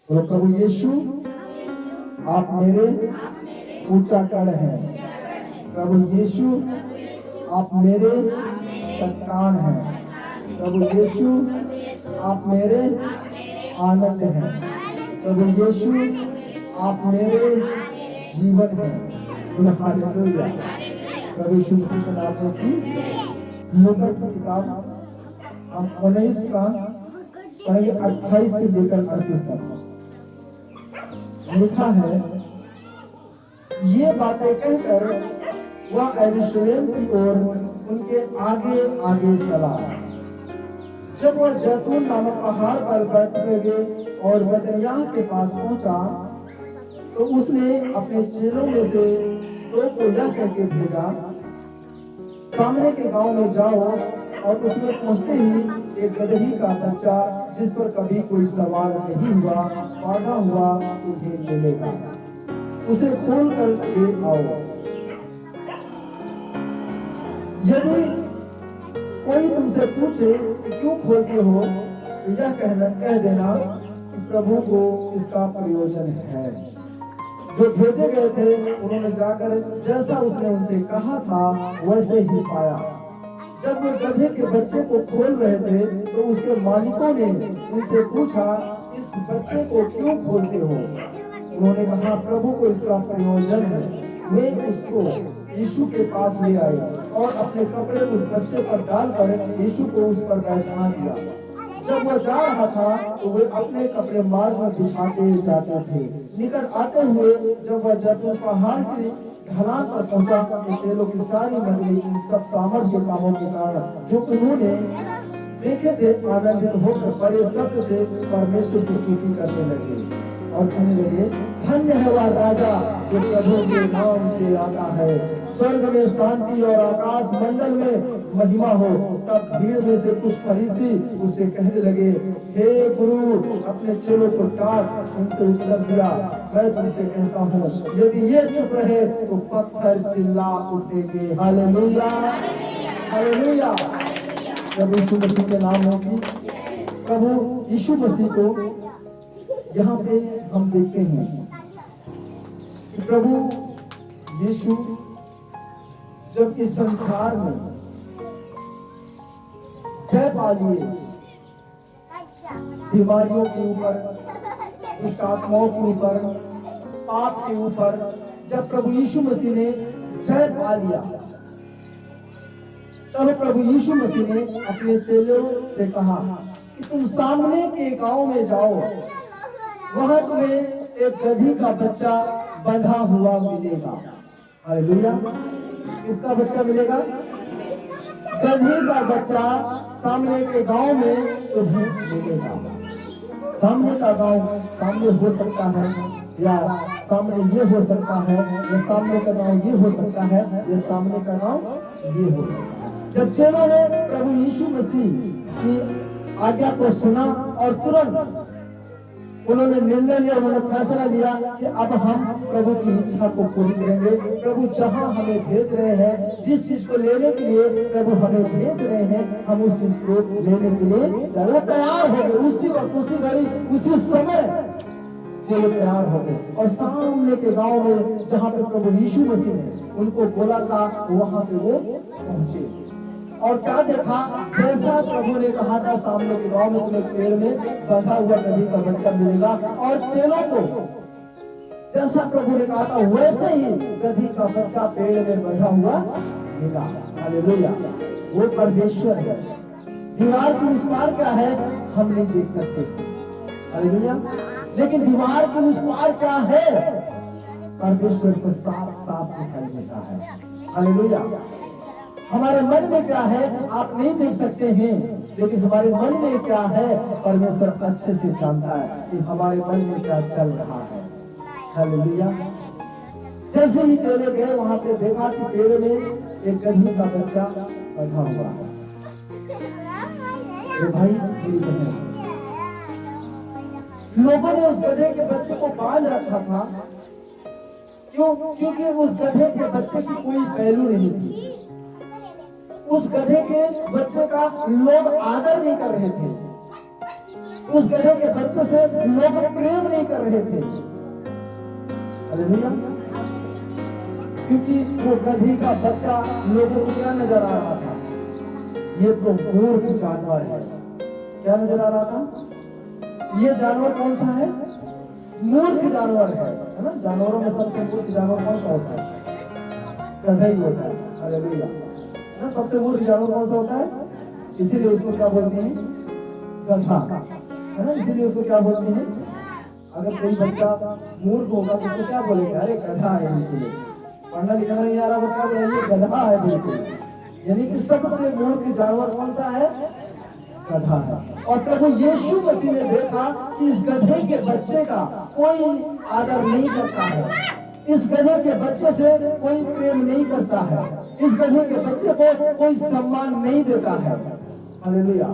बोलो प्रभु यीशु आप मेरे ऊंचा गढ़ हैं। प्रभु यीशु आप मेरे चट्टान हैं। प्रभु यीशु आप मेरे आनंद हैं। प्रभु यीशु आप मेरे जीवन हैं। बोलो हालेलुया। प्रभु यीशु मसीह के नाम में की लूका की किताब हम 19 का पढ़ेंगे 28 से लेकर 38 तक। लिखा है, ये बातें कहकर वह यरूशलेम की ओर उनके आगे आगे चला। जब वह जैतून नामक पहाड़ पर बैठने गए और बैतनिय्याह के पास पहुंचा, तो उसने अपने चेलों में से दो को यह कहके भेजा, सामने के गांव में जाओ और उसमें पहुंचते ही एक गदही का बच्चा जिस पर कभी कोई सवार नहीं हुआ बांधा हुआ तुम्हें मिलेगा, उसे खोल कर ले आओ। यदि कोई तुमसे पूछे कि क्यों खोलते हो, तो यह कह देना कि प्रभु को इसका प्रयोजन है। जो भेजे गए थे उन्होंने जाकर जैसा उसने उनसे कहा था वैसे ही पाया। जब वे गधे के बच्चे को खोल रहे थे तो उसके मालिकों ने उनसे पूछा, इस बच्चे को क्यों खोलते हो? उन्होंने कहा, प्रभु को इसका प्रयोजन है। वे उसको यीशु के पास ले आए और अपने कपड़े उस बच्चे पर डालकर यीशु को उस पर बैठा दिया। जब वह जा रहा था तो वे अपने कपड़े मार्ग में बिछाते जाते थे। निकट आते हुए जब वह जैतून पहाड़ की ढलान पर पहुंचा तो चेलों की सारी मंडली इन सब सामर्थ्य कामों के कारण जो उन्होंने देखे थे आनंदित होकर बड़े शब्द से परमेश्वर की स्तुति करने लगे और कहने लगे, धन्य है वह राजा जो प्रभु के नाम से आता है। स्वर्ग में शांति और आकाश मंडल में महिमा हो। तब भीड़ में से कुछ फरीसी उससे कहने लगे, हे गुरु, अपने चेलों को डांट। उनसे उत्तर दिया, मैं तुमसे कहता हूँ, यदि ये चुप रहे तो पत्थर चिल्ला उठेंगे। Hallelujah, hallelujah. प्रभु यीशु मसीह के नाम में की प्रभु यीशु मसीह को यहाँ पे हम देखते हैं कि प्रभु यीशु जब इस संसार में जय पा लिए बीमारियों के ऊपर, दुष्ट आत्माओं के ऊपर, पाप के ऊपर, जब प्रभु यीशु मसीह ने जय पा लिया, तब प्रभु यीशु मसीह ने अपने चेलों से कहा कि तुम सामने के गांव में जाओ, वहां तुम्हें एक गधी का बच्चा बंधा हुआ मिलेगा। हालेलुया। किसका बच्चा मिलेगा? गधी का बच्चा सामने के गांव में तुम्हें मिलेगा। सामने का गांव सामने हो सकता है, या सामने ये हो सकता है, या सामने का गांव ये हो सकता है, या सामने का गांव ये हो सकता है। जब चेलों ने प्रभु यीशु मसीह की आज्ञा को सुना और तुरंत उन्होंने निर्णय लिया, उन्होंने फैसला लिया कि अब हम प्रभु की इच्छा को पूरी करेंगे। प्रभु जहां हमें भेज रहे हैं, जिस चीज को लेने के लिए प्रभु हमें भेज रहे हैं, हम उस चीज को लेने के लिए चलो तैयार हो गए। उसी वक्त, उसी घड़ी, उसी समय चलो तैयार हो गए और सामने के गांव में जहां पे प्रभु यीशु मसीह ने उनको बोला था वहां पे वो पहुंचे। और क्या देखा? जैसा प्रभु ने कहा था, सामने के गांव में तुम्हें पेड़ में बंधा हुआ गधी का बच्चा मिलेगा, और चेलों को जैसा प्रभु ने कहा था वैसे ही गधी का बच्चा पेड़ में बंधा हुआ मिला। हालेलुया। वो परमेश्वर है। दीवार के उस पार क्या है हम नहीं देख सकते, हालेलुया, लेकिन दीवार के उस पार क्या है परमेश्वर को साफ साफ दिखाई देता है। हालेलुया। हमारे मन में क्या है आप नहीं देख सकते हैं, लेकिन हमारे मन में क्या है परमेश्वर अच्छे से जानता है कि हमारे मन में क्या चल रहा है। हालेलुया। जैसे ही चले गए वहां पे देखा कि पेड़ में एक गधी का बच्चा बंधा हुआ है। भाई मेरी बहन, लोगों ने उस गधे के बच्चे को बांध रखा था। क्यों? क्योंकि उस गधे के बच्चे की कोई वैल्यू नहीं थी। उस गधे के बच्चे का लोग आदर नहीं कर रहे थे। उस गधे के बच्चे से लोग प्रेम नहीं कर रहे थे। हालेलुया। क्योंकि वो गधी का बच्चा लोगों को क्या नजर आ रहा था? ये तो मूर्ख जानवर है। क्या नजर आ रहा था? ये जानवर कौन सा है? मूर्ख जानवर है ना। जानवरों में सबसे मूर्ख जानवर कौन सा होता है? गधा ही होता है। हालेलुया ना। सबसे मूर्ख जानवर कौन सा होता है? इसीलिए उसको क्या बोलते हैं? गधा है ना। इसीलिए उसको क्या बोलते हैं? अगर कोई बच्चा मूर्ख होगा तो उसको क्या बोलेगा? अरे गधा है। बिल्कुल पढ़ना लिखना नहीं आ रहा, वो क्या बोलेंगे? गधा है बिल्कुल। यानी कि सबसे मूर्ख जानवर कौन सा है? गधा है। और प्रभु यीशु मसीह ने देखा कि इस गधे के बच्चे का कोई आदर नहीं करता है, इस गधे के बच्चे से कोई प्रेम नहीं करता है, इस गधे के बच्चे को कोई सम्मान नहीं देता है। हालेलुया।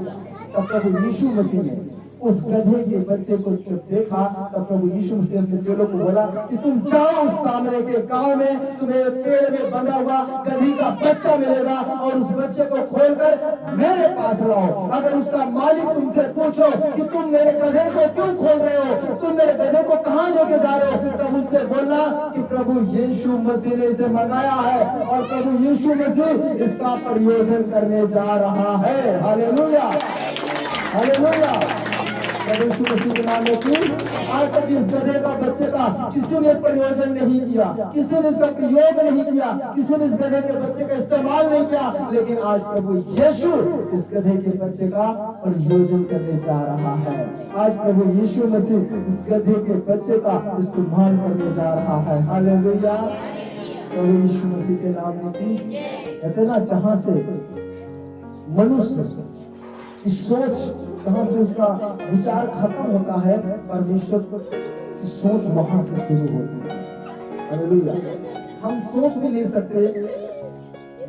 तब प्रभु यीशु मसीह ने उस गधे के बच्चे को जब देखा, तब प्रभु यीशु मसीह अपने चेलों को बोला कि तुम जाओ उस सामने के गांव में, तुम्हें पेड़ में बंधा हुआ गधी का बच्चा मिलेगा और उस बच्चे को खोलकर मेरे पास लाओ। अगर उसका मालिक तुमसे पूछो कि तुम मेरे गधे को क्यों खोल रहे हो, तुम मेरे गधे को कहां लेके जा रहे हो, तब उससे बोलना कि प्रभु यीशु मसीह ने इसे मंगाया है और प्रभु यीशु मसीह इसका प्रयोजन करने जा रहा है। Hallelujah, hallelujah. प्रभु यीशु मसीह के नाम में कि आज तक इस गधे का बच्चे का किसी ने प्रयोजन नहीं किया, किसी ने इसका प्रयोग नहीं किया, किसी ने इस गधे के बच्चे का इस्तेमाल नहीं किया, लेकिन आज प्रभु यीशु इस गधे के बच्चे का प्रयोजन करने जा रहा है। आज प्रभु यीशु मसीह इस गधे के बच्चे का इस्तेमाल करने जा रहा है। हालेलुया। प्रभु यीशु मसीह के नाम में कि कहते ना, जहां से मनुष्य की सोच, जहां से उसका विचार खत्म होता है, परमेश्वर की सोच वहां से शुरू होती है। हालेलुया। हम सोच भी नहीं सकते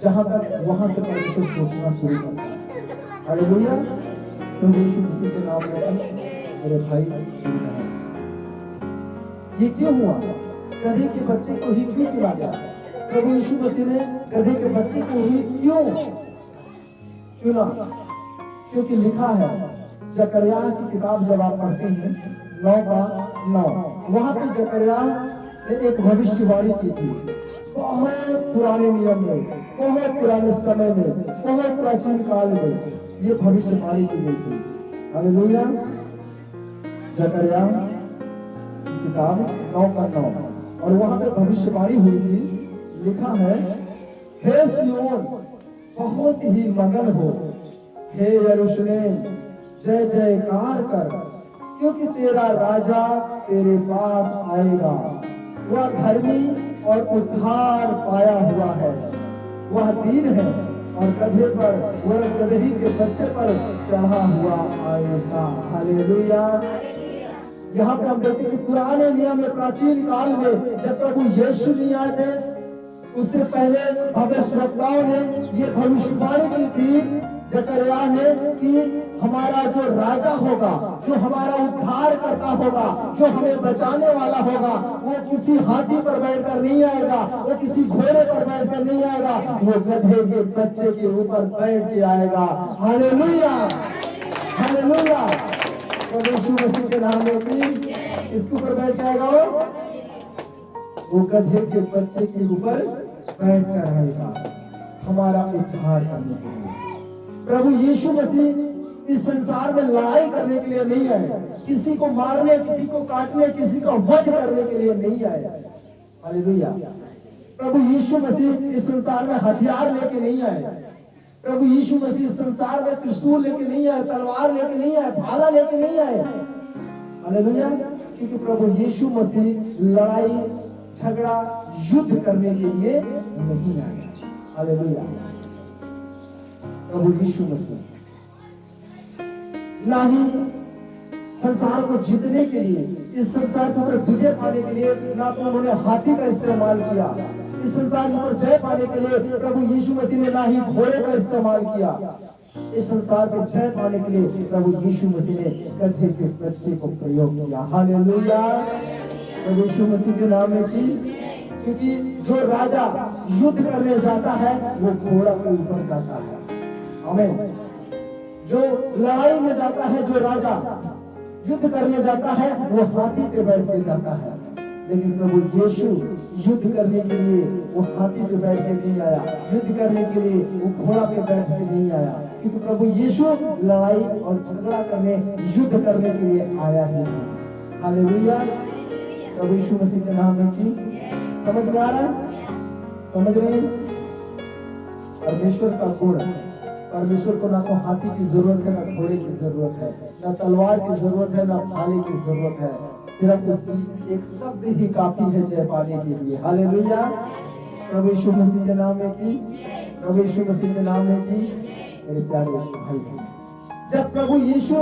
जहां तक वहां से परमेश्वर सोचना शुरू करता है। हालेलुया। तो यीशु मसीह के नाम में मेरे भाई, ये क्यों हुआ? गधे के बच्चे को ही क्यों चुना गया? प्रभु यीशु मसीह ने गधे के बच्चे को ही क्यों चुना? क्योंकि लिखा है जकरिया की किताब जब आप पढ़ते हैं 9:9, वहां पे जकरिया ने एक भविष्यवाणी की थी। बहुत पुराने नियम में, बहुत पुराने समय में, बहुत प्राचीन काल में ये भविष्यवाणी की गई थी। हालेलुया। जकरिया की किताब 9:9, और वहां पे भविष्यवाणी हुई थी। लिखा है, हे सिय्योन बहुत ही मगन हो, हे यरूशलेम जय जयकार कर, क्योंकि तेरा राजा तेरे पास आएगा। वह धर्मी और उद्धार पाया हुआ है, वह दीन है और गधे पर, वह गदही के बच्चे पर चढ़ा हुआ आएगा। हालेलुया। यहाँ पे हम देखते हैं कि पुराने नियम में, प्राचीन काल में जब प्रभु यीशु नहीं आए थे, उससे पहले भविष्यवक्ताओं ने ये भविष्यवाणी की थी जकरिया ने कि हमारा जो राजा होगा, जो हमारा उद्धार करता होगा, जो हमें बचाने वाला होगा, वो किसी हाथी पर बैठकर नहीं आएगा, वो किसी घोड़े पर बैठकर नहीं आएगा, वो गधे के बच्चे के ऊपर बैठ के आएगा। Hallelujah, hallelujah. तो यीशु मसीह के नाम में इसके ऊपर बैठ के आएगा, वो गधे के बच्चे के ऊपर बैठ कर आएगा हमारा उद्धार करने के लिए। प्रभु यीशु मसीह इस संसार में लड़ाई करने के लिए नहीं आए, किसी को मारने, किसी को काटने, किसी का वध करने के लिए नहीं आए। हालेलुया। प्रभु यीशु मसीह इस संसार में हथियार लेके नहीं आए। प्रभु यीशु मसीह इस संसार में त्रिशूल लेके नहीं आए, तलवार लेके नहीं आए, भाला लेके नहीं आए। हालेलुया। क्योंकि प्रभु यीशु मसीह लड़ाई झगड़ा युद्ध करने के लिए नहीं आए। हालेलुया। प्रभु यीशु मसीह ना ही संसार को जीतने के लिए, इस संसार के ऊपर विजय पाने के लिए ना तो उन्होंने हाथी का इस्तेमाल किया, इस संसार के ऊपर जय पाने के लिए प्रभु यीशु मसीह ने ना ही घोड़े का इस्तेमाल किया, इस संसार पे जय पाने के लिए प्रभु यीशु मसीह ने गधे के बच्चे को प्रयोग किया। हालेलुया। प्रभु यीशु मसीह के नाम में की, क्योंकि जो राजा युद्ध करने जाता है वो घोड़ा के ऊपर जाता है। आमीन। जो लड़ाई में जाता है जो राजा, युद्ध करने जाता है वो हाथी पे बैठ के जाता है, लेकिन प्रभु यीशु युद्ध करने के लिए वो हाथी पे बैठ के नहीं आया, युद्ध करने के लिए वो घोड़ा पे बैठ के नहीं आया, क्योंकि प्रभु यीशु लड़ाई और झगड़ा करने, युद्ध करने के लिए आया ही नहीं। हालेलुया, प्रभु यीशु मसीह के नाम में की समझ में आ रहा है? समझ रहे हैं? परमेश्वर का गुण, परमेश्वर को ना तो हाथी की जरूरत है, ना घोड़े की जरूरत है, ना तलवार की जरूरत है, ना भाले की जरूरत है, सिर्फ उसकी एक शब्द ही काफी है जय पाने के लिए। हालेलुया, प्रभु यीशु मसीह के नाम में की, प्रभु यीशु मसीह के नाम में की। मेरे प्यारे भाई, जब प्रभु यीशु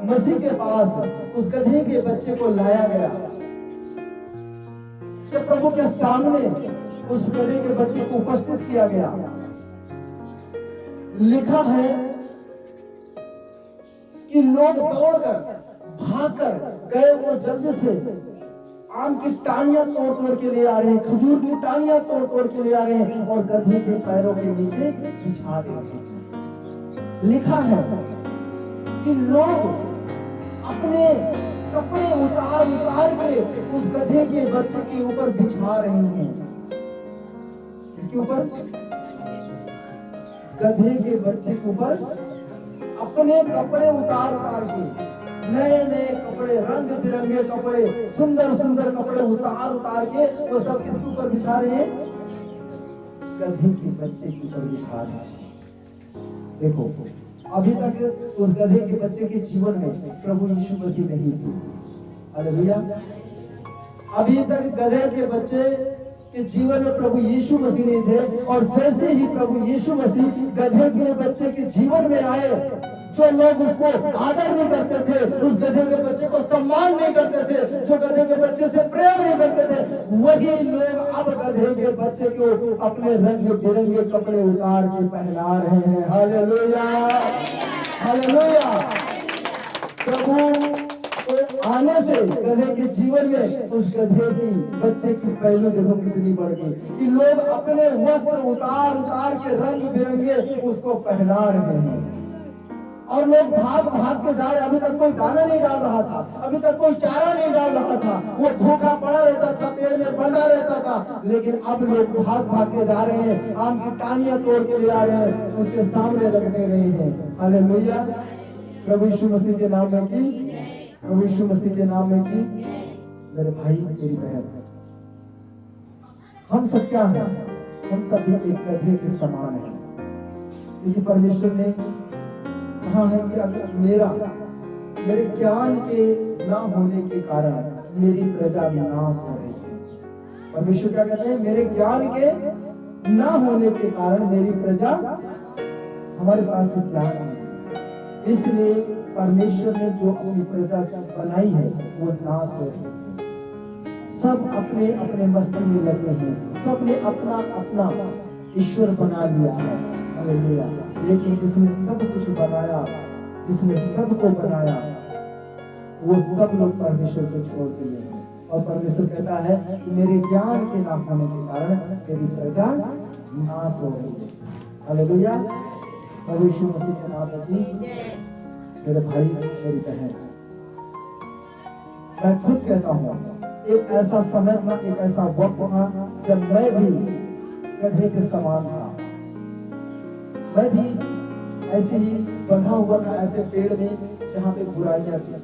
मसीह के पास उस गधे के बच्चे को लाया गया, जब प्रभु के सामने उस गधे के बच्चे को उपस्थित किया गया, लिखा है कि लोग दौड़कर भागकर गए, वो जल्दी से आम की टांगियां तोड़ तोड़ के ले आ रहे हैं, खजूर की टांगियां तोड़ तोड़ के ले आ रहे हैं और गधे के पैरों के नीचे बिछा रहे हैं। लिखा है कि लोग अपने कपड़े उतार उतार के उस गधे के बच्चे के ऊपर बिछा रहे हैं। इसके ऊपर, गधे के बच्चे के ऊपर अपने कपड़े उतार उतार के, नए नए कपड़े, रंग बिरंगे कपड़े, सुंदर सुंदर कपड़े उतार उतार के वो सब किसके ऊपर बिछा रहे हैं? गधे के बच्चे के ऊपर बिछा रहे हैं। देखो, अभी तक उस गधे के बच्चे के जीवन में प्रभु यीशु मसीह नहीं थे। हालेलुया, अभी तक गधे के बच्चे के जीवन में प्रभु यीशु मसीह नहीं थे, और जैसे ही प्रभु यीशु मसीह गधे के बच्चे के जीवन में आए, जो लोग उसको आदर नहीं करते थे, उस गधे के बच्चे को सम्मान नहीं करते थे, जो गधे के बच्चे से प्रेम नहीं करते थे, वही लोग अब गधे के बच्चे को अपने रंग बिरंगे कपड़े उतार के पहना रहे हैं। Hallelujah, hallelujah. प्रभु आने से गधे के जीवन में उस गधे की बच्चे की पहलू देखो कितनी बढ़ गई कि लोग अपने वस्त्र उतार उतार के रंग बिरंगे उसको पहना रहे हैं, और लोग भाग भाग के जा रहे। अभी तक कोई दाना नहीं डाल रहा था, अभी तक कोई चारा नहीं डाल रहा था, वो भूखा पड़ा रहता था, पेड़ में बंधा रहता था, लेकिन अब लोग भाग भाग के जा रहे हैं, आम की टानियां तोड़ के ले आ रहे हैं, उसके सामने रख दे रहे हैं। हालेलुया, प्रभु यीशु मसीह के नाम में की, प्रभु यीशु मसीह के नाम में की। मेरे भाई मेरी बहन, हम सब क्या हैं? हम सब भी एक गधे के समान हैं, क्योंकि परमेश्वर ने कहा है कि अगर मेरे ज्ञान के ना होने के कारण मेरी प्रजा विनाश हो रही है। परमेश्वर क्या कहते हैं? मेरे ज्ञान के ना होने के कारण मेरी प्रजा, हमारे पास से ज्ञान नहीं, इसलिए परमेश्वर ने जो अपनी प्रजा बनाई है वो नाश हो रही है। सब अपने अपने मस्ती में लगे हैं, सब ने अपना अपना ईश्वर बना लिया है। हालेलुया, लेकिन जिसने सब कुछ बनाया, जिसने सबको बनाया, वो सब लोग परमेश्वर को छोड़ दिए हैं, और परमेश्वर कहता है कि मेरे ज्ञान के ना होने के कारण मेरी प्रजा नाश हो रही है। हालेलुया, प्रभु यीशु मसीह के नाम में मेरे भाई मेरी बहन, मैं खुद कहता हूँ, एक ऐसा समय था, एक ऐसा वक्त था जब मैं भी गधे के समान था। मैं भी ऐसे ही बंधा हुआ था, ऐसे पेड़ में जहाँ पे बुराइयां थी,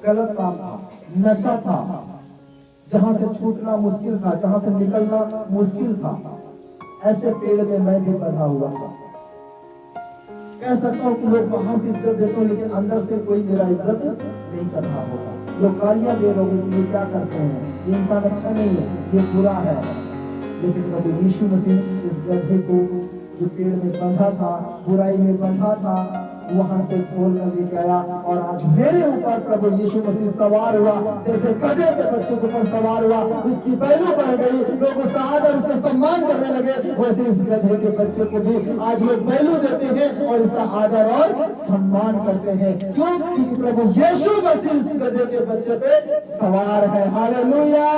गलत काम था, नशा था, जहाँ से छूटना मुश्किल था, जहाँ से निकलना मुश्किल था, ऐसे पेड़ में मैं भी बंधा हुआ था। कह सकता हूँ कि लोग बाहर से इज्जत देते हो, लेकिन अंदर से कोई मेरा इज्जत नहीं कर रहा होगा। लोग गालियां दे रहे होंगे कि ये क्या करते हैं, ये इंसान अच्छा नहीं है, ये बुरा है, लेकिन प्रभु यीशु मसीह इस गधे को जो पेड़ में बंधा था, बुराई में बंधा था, वहां से खोल कर लेके आया, और आज मेरे ऊपर प्रभु यीशु मसीह सवार हुआ। जैसे गधे के बच्चे के ऊपर सवार हुआ, उसकी बैलू बढ़ गई, लोग उसका आदर, उसका सम्मान करने लगे, वैसे इस गधे के बच्चे को भी आज लोग बैलू देते हैं और इसका आदर और सम्मान करते हैं। क्यों? क्योंकि प्रभु यीशु मसीह इस गधे के बच्चे पे सवार है। हालेलुया,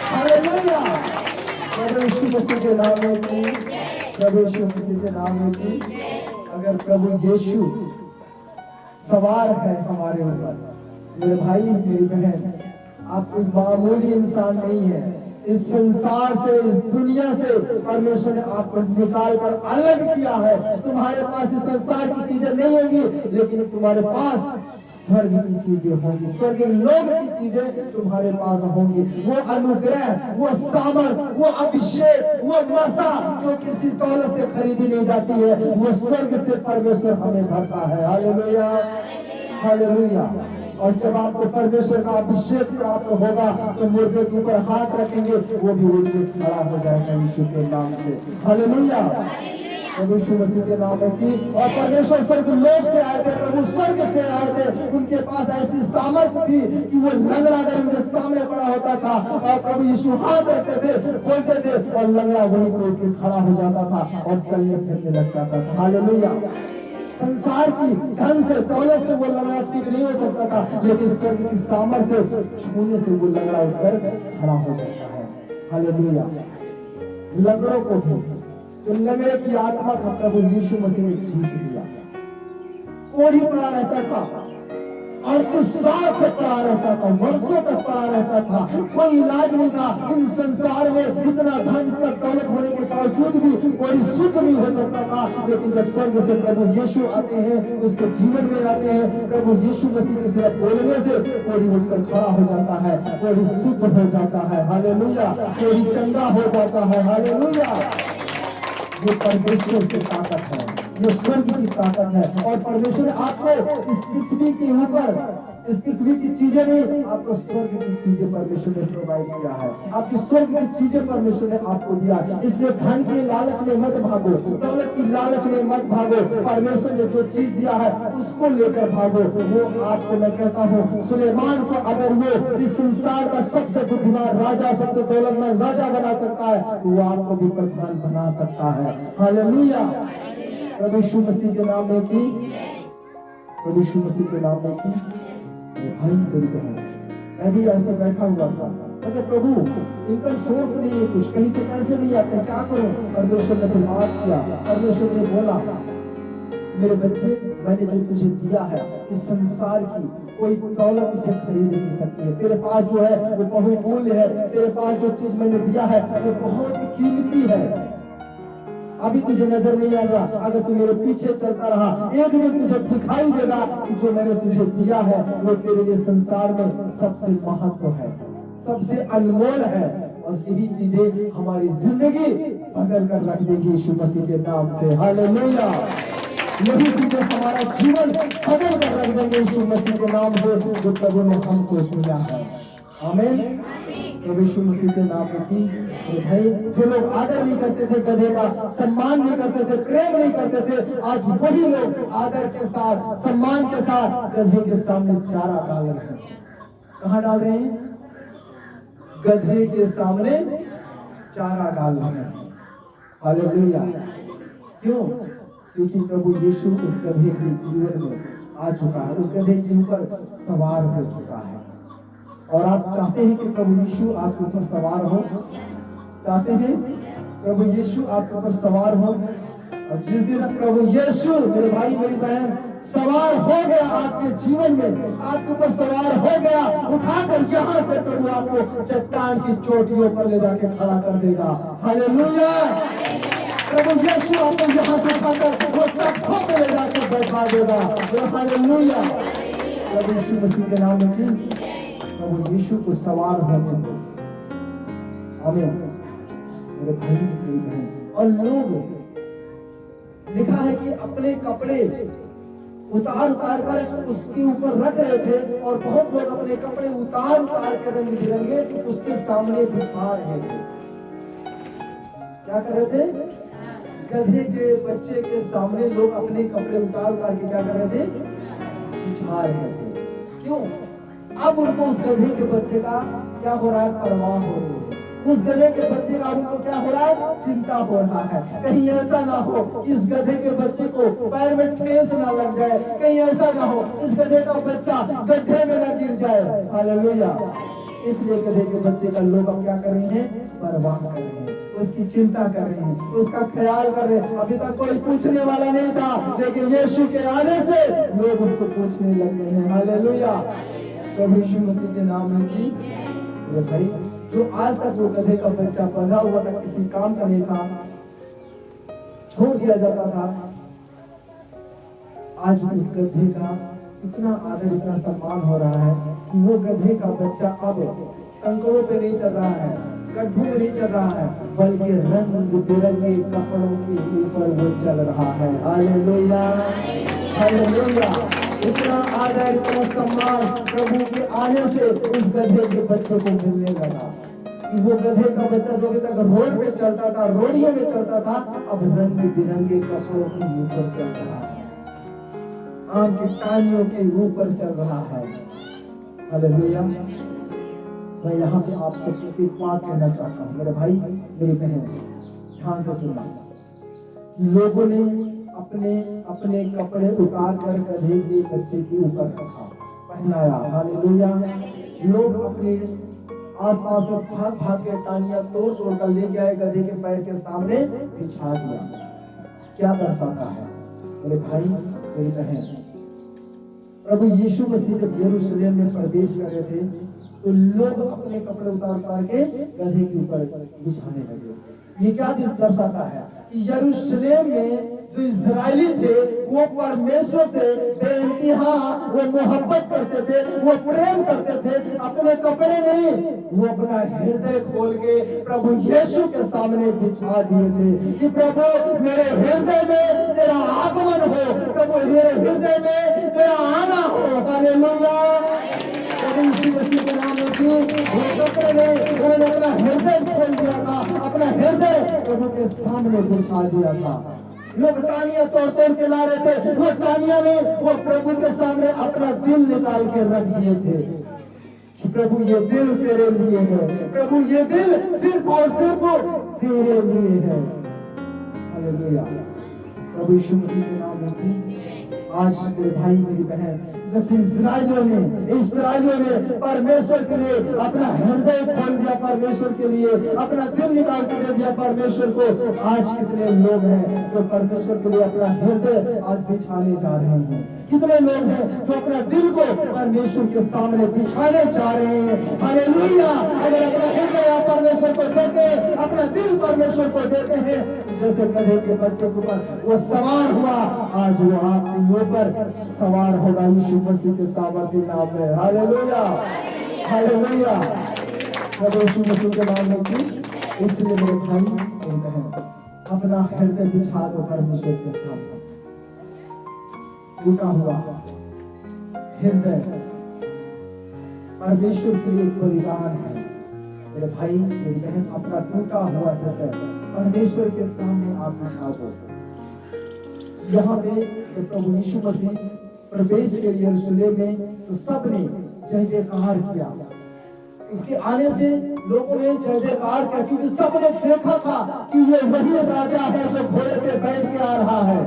हालेलुया, प्रभु यीशु मसीह के नाम में की, प्रभु यीशु मसीह के नाम में की। अगर प्रभु यीशु सवार है हमारे ऊपर, मेरे भाई मेरी बहन, आप कोई मामूली इंसान नहीं है। इस संसार से, इस दुनिया से परमेश्वर ने आपको निकाल कर अलग किया है। तुम्हारे पास इस संसार की चीजें नहीं होगी, लेकिन तुम्हारे पास स्वर्ग की चीजें होंगी, स्वर्ग लोक की चीजें तुम्हारे पास होंगी। वो अनुग्रह, वो सामर्थ, वो अभिषेक, वो मसा जो किसी दौलत से खरीदी नहीं जाती है, वो स्वर्ग से परमेश्वर हमें भरता है। Hallelujah, hallelujah. और जब आपको परमेश्वर का अभिषेक प्राप्त होगा तो मुर्दे के ऊपर हाथ रखेंगे, वो भी उठ के खड़ा हो जाएगा यीशु के नाम से। हालेलुया, प्रभु यीशु मसीह के नाम में की। और परमेश्वर स्वर्ग लोक से आए थे, प्रभु स्वर्ग से आए थे। उनके पास ऐसी सामर्थ्य थी कि वो लंगड़ा अगर उनके सामने पड़ा होता था और प्रभु यीशु हाथ रखते थे, बोलते थे, और लंगड़ा वहीं पर उठ के खड़ा हो जाता था और चलने फिरने लग जाता था। हालेलुया। संसार की धन से, दौलत से वो लंगड़ा ठीक नहीं हो सकता था, लेकिन स्वर्ग की सामर्थ्य छूने से वो लंगड़ा उठकर खड़ा हो जाता है। हालेलुया। लंगड़ों को भी, जो लंगड़े की आत्मा का प्रभु यीशु मसीह ने जीत लिया। कोढ़ी पड़ा रहता था, 38 साल से पड़ा रहता था, वर्षों तक पड़ा रहता था, कोई इलाज नहीं था। इन संसार में इतना धन, इतना दौलत होने के बावजूद भी कोई शुद्ध नहीं हो सकता था। लेकिन जब स्वर्ग से प्रभु यीशु आते हैं, उसके जीवन में आते हैं, प्रभु यीशु मसीह के सिर्फ बोलने से कोई उठकर खड़ा हो जाता है, कोई शुद्ध हो जाता है। हालेलुया। कोई चंगा हो जाता है। हालेलुया। ये परमेश्वर की ताकत है, ये स्वर्ग की ताकत है। और परमेश्वर ने आपको इस पृथ्वी के ऊपर, इस पृथ्वी की चीजें नहीं, आपको स्वर्ग की चीजें परमेश्वर ने प्रोवाइड किया है। आपकी स्वर्ग की चीजें परमेश्वर ने आपको दिया। इसलिए धन के लालच में मत भागो, दौलत की लालच में मत भागो। परमेश्वर ने जो चीज दिया है उसको लेकर भागो। वो आपको, मैं कहता हूँ, सुलेमान को अगर वो इस संसार का सबसे बुद्धिमान राजा, सबसे दौलतमंद राजा बना सकता है, तो वो आपको भी प्रधान बना सकता है। हालेलुया। प्रभु यीशु मसीह के नाम में की, प्रभु यीशु मसीह के नाम में की। भाई मेरी बहन, मैं भी ऐसे बैठा हुआ था, मैं प्रभु इनकम सोर्स नहीं है, कुछ कहीं से पैसे नहीं आते, क्या करूं? परमेश्वर ने फिर बात किया। परमेश्वर ने बोला, मेरे बच्चे, मैंने जो तुझे दिया है, इस संसार की कोई दौलत इसे खरीद नहीं सकती है। तेरे पास जो है वो बहुमूल्य है। तेरे पास जो चीज मैंने दिया है वो बहुत कीमती है। अभी तुझे नजर नहीं आ रहा, अगर तू मेरे पीछे चलता रहा, एक दिन तुझे दिखाई देगा कि जो मैंने तुझे दिया है वो तेरे लिए संसार में सबसे महत्व है, सबसे अनमोल है। और यही चीजें हमारी जिंदगी बदल कर रख देगी यीशु मसीह के नाम से। हालेलुया। यही चीजें हमारा जीवन बदल कर रख देंगे यीशु मसीह के नाम से, जो प्रभु ने हमको चुना है। आमीन। प्रभु यीशु मसीह के नाम में की। भाई, जो लोग आदर नहीं करते थे गधे का, सम्मान नहीं करते थे, प्रेम नहीं करते थे, आज वही लोग आदर के साथ, सम्मान के साथ गधे के सामने चारा डाल रहे हैं। कहाँ डाल रहे हैं? गधे के सामने चारा डाल रहे हैं। हालेलुया। क्यों? क्योंकि प्रभु यीशु उस गधे के जीवन में आ चुका है, उस गधे के ऊपर सवार हो चुका है। और आप चाहते हैं कि प्रभु यीशु आपके ऊपर सवार हो? चाहते हैं प्रभु यीशु आपके ऊपर सवार हो? और जिस दिन प्रभु यीशु, मेरे भाई मेरी बहन, सवार हो गया आपके जीवन में, आपके ऊपर सवार हो गया, उठाकर यहाँ से प्रभु आपको चट्टान की चोटियों पर ले जाके खड़ा कर देगा। हालेलुया। प्रभु यीशु आपको यहाँ से उठाकर वो तख्तों पे ले जाकर बैठा देगा। हालेलुया। प्रभु यीशु मसीह के नाम में की। प्रभु यीशु को सवार होने दो। आमीन। मेरे भाई मेरी बहन, और लोग, लिखा है कि अपने कपड़े उतार उतार कर उसके ऊपर रख रहे थे, और बहुत लोग अपने कपड़े उतार उतार कर रंग बिरंगे उसके सामने बिछा रहे थे। क्या कर रहे थे? गधे के बच्चे के सामने लोग अपने कपड़े उतार उतार के क्या कर रहे थे? बिछा रहे थे। क्यों? अब उनको उस गधे के बच्चे का क्या हो रहा है? परवाह हो रही है। उस गधे के बच्चे का उनको क्या हो रहा है? चिंता हो रहा है। कहीं ऐसा ना हो इस गधे के बच्चे को पैर में ठेस ना लग जाए, कहीं ऐसा ना हो इस गधे का बच्चा गड्ढे में ना गिर जाए। हालेलुया। इसलिए गधे के बच्चे का लोग अब क्या कर रहे हैं? परवाह कर रहे हैं। उसकी चिंता कर रहे हैं, उसका ख्याल कर रहे हैं। अभी तक कोई पूछने वाला नहीं था, लेकिन यीशु के आने से लोग उसको पूछने लगे हैं। हालेलुया। प्रभु यीशु मसीह के नाम में भी ये भाई, जो आज तक वो गधे का बच्चा बंधा हुआ था, किसी काम का नहीं था, छोड़ दिया जाता था, आज उस गधे का इतना आदर, इतना सम्मान हो रहा है कि वो गधे का बच्चा अब कंकड़ों पे नहीं चल रहा है, गड्ढों में नहीं चल रहा है, बल्कि रंग बिरंगे कपड़ों के ऊपर वो चल रहा है। Hallelujah, hallelujah. इतना आदर, इतना सम्मान प्रभु के आने से उस गधे के बच्चे को मिलने लगा कि वो गधे का बच्चा जो अभी तक रोड पे चलता था, रोडियों में चलता था, अब रंग बिरंगे कपड़ों के ऊपर चल रहा है, आम की टानियों के ऊपर चल रहा है। हालेलुया। मैं यहाँ पे आप सबसे एक बात कहना चाहता हूँ, मेरे भाई मेरी बहन, ध्यान से सुनना। लोगों ने अपने अपने कपड़े उतार कर गधे के बच्चे के ऊपर रखा, पहनाया। हालेलुया। लोग अपने आसपास में भाग भाग के टानियां तोड़ तोड़ कर लेके आए, गधे के पैर के सामने बिछा दिया। क्या दर्शाता है मेरे भाई मेरी बहन? प्रभु यीशु मसीह जब यरूशलेम में प्रवेश कर रहे थे तो लोग अपने कपड़े उतार उतार के गधे के ऊपर बिछाने लगे। ये क्या दर्शाता है कि यरूशलेम में जो इजरायली थे वो परमेश्वर से बेइंतहा वो मोहब्बत करते थे, वो प्रेम करते थे। अपने कपड़े नहीं, वो अपना हृदय खोल के प्रभु यीशु के सामने बिछा दिए थे कि प्रभु मेरे हृदय में तेरा आगमन हो, प्रभु मेरे हृदय में तेरा आना हो। हालेलुया। प्रभु यीशु मसीह के नाम में वो कपड़े में उन्होंने अपना हृदय खोल दिया था, अपना हृदय प्रभु के सामने बिछा दिया था। लोग टानियां तोड़ तोड़ के ला रहे थे, वो टानियां नहीं, वो प्रभु के सामने अपना दिल निकाल के रख दिए थे कि प्रभु ये दिल तेरे लिए है, प्रभु ये दिल सिर्फ और सिर्फ तेरे लिए है। हालेलुया। प्रभु यीशु मसीह के नाम में आज मेरे भाई मेरी बहन, जैसे इस्राएलियों ने परमेश्वर के लिए अपना हृदय खोल दिया, परमेश्वर के लिए अपना दिल निकाल के दे दिया परमेश्वर को, आज कितने लोग हैं जो परमेश्वर के लिए अपना हृदय आज बिछाने जा रहे हैं? कितने लोग हैं जो अपना दिल को परमेश्वर के सामने बिछाने जा रहे हैं? हालेलुया। अगर अपना हृदय आप परमेश्वर को देते, अपना दिल परमेश्वर को देते हैं, जैसे गधे के बच्चे के ऊपर वो सवार हुआ, आज वो आपके ऊपर सवार होगा यीशु मसीह के सामर्थ्य नाम में। Hallelujah, hallelujah. प्रभु यीशु मसीह के नाम में की। इसलिए मेरे भाई मेरी बहन, अपना हृदय बिछा दो परमेश्वर के सामने। टूटा हुआ हृदय परमेश्वर के लिए एक बलिदान है। मेरे भाई मेरी बहन, अपना टूटा हुआ हृदय परमेश्वर के सामने आप बिछा दो। यहाँ पे जब प्रभु यीशु मसीह प्रवेश के यरूशलेम में तो सबने जय जयकार किया। उसके आने से लोगों ने जय जयकार किया, क्योंकि सबने देखा था कि ये वही राजा है जो घोड़े पे बैठ के आ रहा है,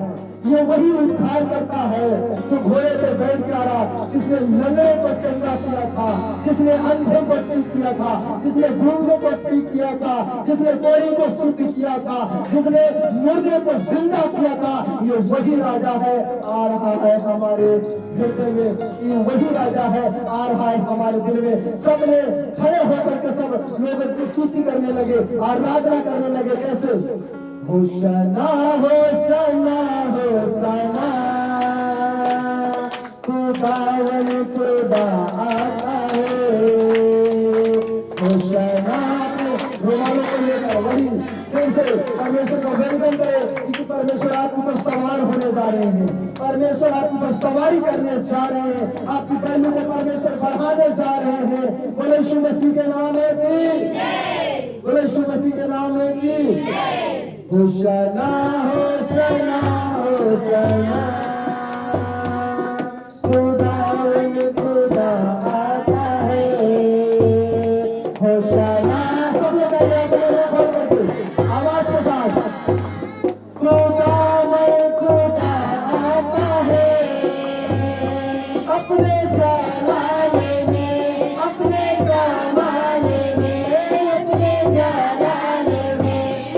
ये वही उद्धार करता है जो घोड़े पे बैठ के आ रहा, जिसने लंगड़े को चंगा किया था, जिसने अंधे को ठीक किया था, जिसने गूंगे को ठीक किया था, जिसने कोढ़ी को शुद्ध किया था, जिसने मुर्दे को जिंदा किया था। ये वही राजा है, आ रहा है हमारे हृदय में, ये वही राजा है, आ रहा है हमारे दिल में। सबने खड़े होकर के सब लोगों की स्तुति करने लगे, आराधना करने लगे। कैसे? होशाना होशाना होशाना, खुदावन खुदा आता है। होशाना रोमानों को लेकर वही फिर से परमेश्वर को वेलकम करे, क्योंकि परमेश्वर आपके ऊपर सवार होने जा रहे हैं, परमेश्वर आपके ऊपर सवारी करने जा रहे हैं, आपकी वैल्यू को परमेश्वर बढ़ाने जा रहे हैं। बोले यीशु मसीह के नाम में भी, बोले यीशु मसीह के नाम में भी। होशाना होशाना होशाना, खुदावन खुदा आता है। होशाना सब लोग आवाज के साथ, खुदावन खुदा आता है, अपने जलाले में, अपने कमाले में, अपने जलाले में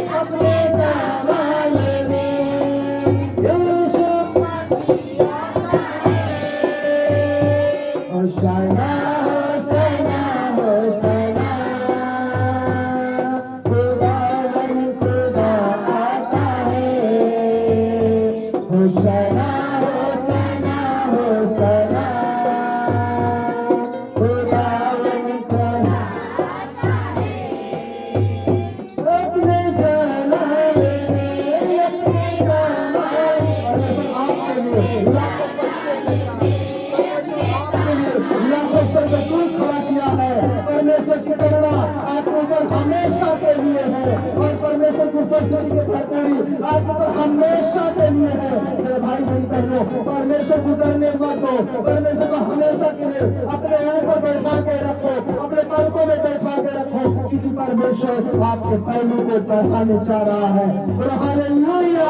पहनो, परमेश्वर को डरने मत दो, परमेश्वर को हमेशा के लिए अपने ऊपर बैठा के रखो, अपने पलकों में बैठा के रखो, क्योंकि परमेश्वर आपके पहलू को बढ़ाने चाह रहा है। बोलो हालेलुया,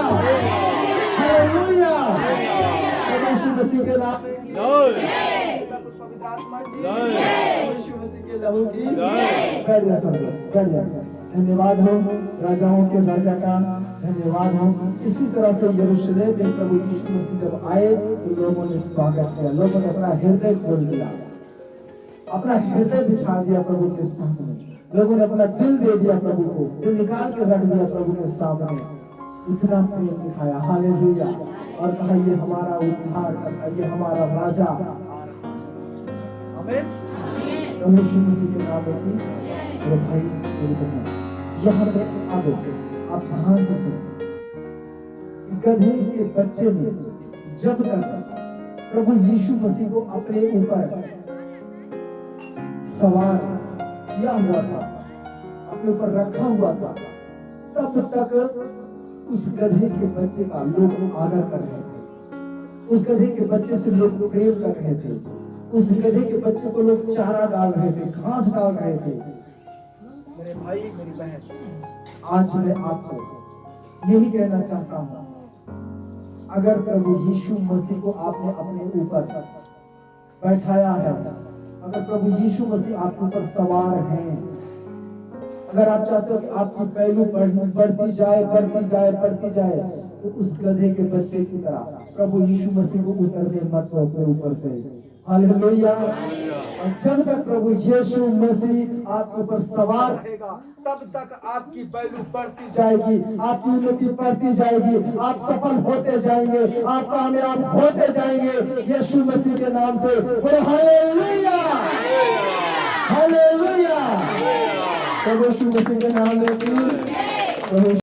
हालेलुया। यीशु मसीह के नाम में पवित्र आत्मा की, यीशु मसीह के लहू की, बैठ जा सब लोग, बैठ जा। धन्यवाद हो राजाओं के राजा का, धन्यवाद हो। इसी तरह से यरूशलेम में प्रभु यीशु मसीह जब आए तो लोगों ने स्वागत किया, लोगों ने अपना हृदय खोल दिया, अपना हृदय बिछा दिया प्रभु के सामने, लोगों ने अपना दिल दे दिया प्रभु को, दिल निकाल के रख दिया प्रभु के सामने, इतना प्रेम दिखाया। हालेलुया। और कहा ये हमारा उद्धार करता, ये हमारा राजा। आमीन। प्रभु यीशु मसीह के नाम में मेरे भाई मेरी बहन, यहाँ पे आप ध्यान से सुनो। गधे के बच्चे ने जब तक प्रभु यीशु मसीह को अपने ऊपर सवार किया हुआ था, अपने ऊपर रखा हुआ था, तब तक उस गधे के बच्चे का लोग आदर कर रहे थे, उस गधे के बच्चे से लोग प्रेम कर रहे थे, उस गधे के बच्चे को लोग चारा डाल रहे थे, घास डाल रहे थे। मेरे भाई मेरी बहन, आज मैं आपको यही कहना चाहता हूं, अगर प्रभु यीशु मसीह को आपने अपने ऊपर बैठाया है, अगर प्रभु यीशु मसीह आपके ऊपर सवार हैं, अगर आप चाहते हो कि आपकी पहलू बढ़ती जाए बढ़ती जाए बढ़ती जाए, तो उस गधे के बच्चे की तरह प्रभु यीशु मसीह को उतरने मत दो अपने ऊपर से। हालेलुया। और जब तक प्रभु यीशु मसीह आपके ऊपर सवार रहेगा, तब तक आपकी वैल्यू बढ़ती जाएगी, आपकी उन्नति बढ़ती जाएगी, आप सफल होते जाएंगे, आप कामयाब होते जाएंगे यीशु मसीह के नाम से। बोलो हालेलुया, हालेलुया। प्रभु यीशु मसीह के नाम में